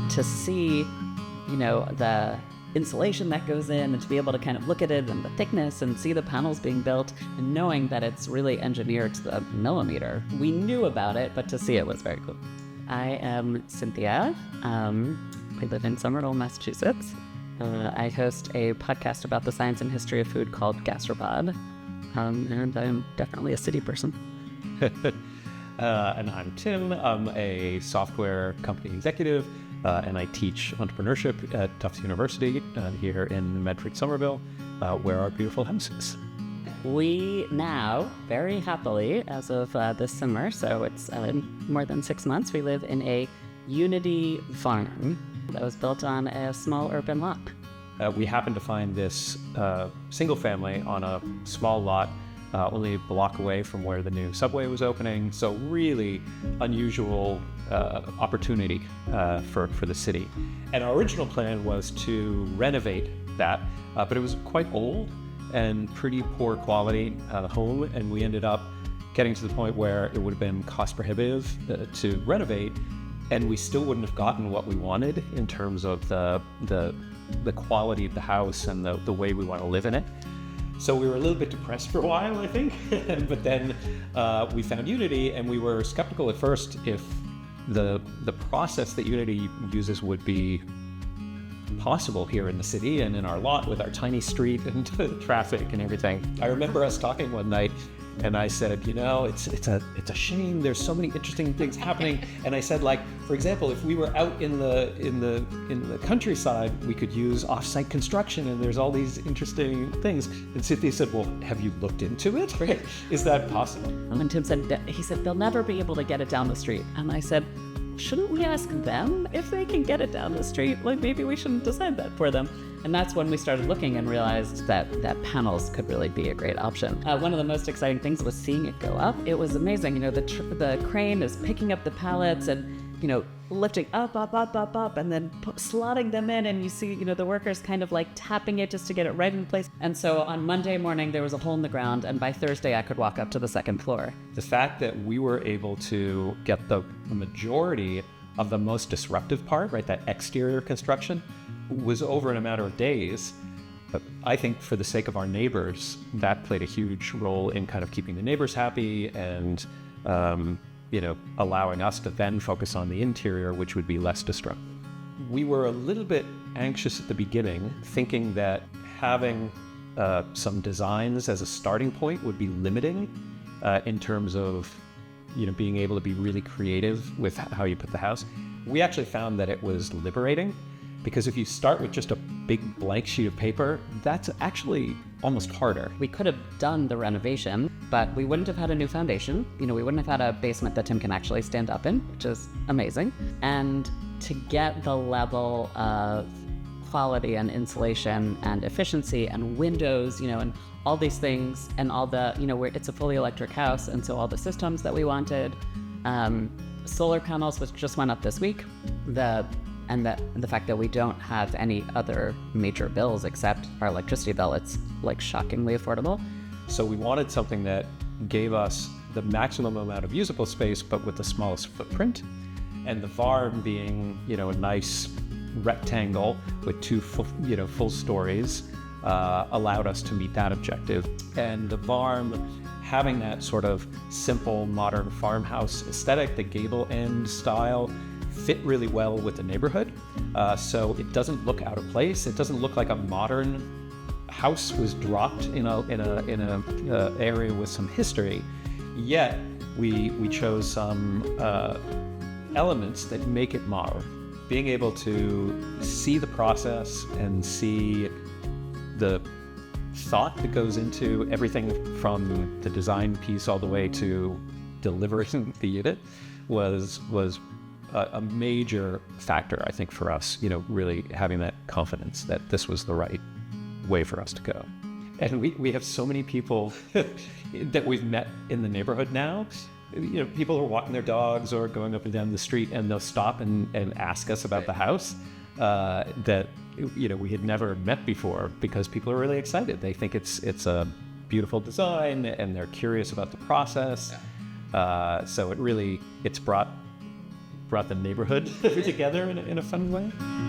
to see, the insulation that goes in, and to be able to kind of look at it and the thickness and see the panels being built, and knowing that it's really engineered to the millimeter. We knew about it, but to see it was very cool. I am Cynthia. I live in Somerville, Massachusetts. I host a podcast about the science and history of food called Gastropod, and I'm definitely a city person. And I'm Tim. I'm a software company executive, and I teach entrepreneurship at Tufts University here in Medford, Somerville, where our beautiful house is. We now, very happily, as of this summer, so it's more than 6 months, we live in a Unity farm that was built on a small urban lot. We happened to find this single family on a small lot only a block away from where the new subway was opening. So really unusual opportunity for the city. And our original plan was to renovate that, but it was quite old and pretty poor quality home. And we ended up getting to the point where it would have been cost prohibitive to renovate. And we still wouldn't have gotten what we wanted in terms of the quality of the house and the way we want to live in it. So we were a little bit depressed for a while, I think. But then we found Unity, and we were skeptical at first if the process that Unity uses would be possible here in the city and in our lot with our tiny street and traffic and everything. I remember us talking one night, and I said, it's a shame. There's so many interesting things happening. And I said, like, for example, if we were out in the countryside, we could use offsite construction, and there's all these interesting things. And Cynthia said, well, have you looked into it? Is that possible? And Tim said, they'll never be able to get it down the street. And I said, shouldn't we ask them if they can get it down the street? Like, maybe we shouldn't decide that for them. And that's when we started looking and realized that panels could really be a great option. One of the most exciting things was seeing it go up. It was amazing. The crane is picking up the pallets and, lifting up, and then slotting them in. And you see, the workers kind of like tapping it just to get it right in place. And so on Monday morning, there was a hole in the ground. And by Thursday, I could walk up to the second floor. The fact that we were able to get the majority of the most disruptive part, right, that exterior construction, was over in a matter of days. But I think for the sake of our neighbors, that played a huge role in kind of keeping the neighbors happy and, allowing us to then focus on the interior, which would be less destructive. We were a little bit anxious at the beginning, thinking that having some designs as a starting point would be limiting in terms of, being able to be really creative with how you put the house. We actually found that it was liberating. Because if you start with just a big blank sheet of paper, that's actually almost harder. We could have done the renovation, but we wouldn't have had a new foundation. We wouldn't have had a basement that Tim can actually stand up in, which is amazing. And to get the level of quality and insulation and efficiency and windows, and all these things, and all the, it's a fully electric house, and so all the systems that we wanted, solar panels, which just went up this week, and the fact that we don't have any other major bills except our electricity bill, it's like shockingly affordable. So we wanted something that gave us the maximum amount of usable space, but with the smallest footprint. And the Värm being, a nice rectangle with two full stories, allowed us to meet that objective. And the Värm having that sort of simple modern farmhouse aesthetic, the gable end style, fit really well with the neighborhood, so it doesn't look out of place. It doesn't look like a modern house was dropped in a area with some history. Yet we chose some elements that make it modern. Being able to see the process and see the thought that goes into everything from the design piece all the way to delivering the unit was a major factor, I think, for us, really having that confidence that this was the right way for us to go. And we have so many people that we've met in the neighborhood now. People are walking their dogs or going up and down the street, and they'll stop and ask us about the house that we had never met before, because people are really excited. They think it's a beautiful design, and they're curious about the process. So it's brought brought the neighborhood together in a fun way.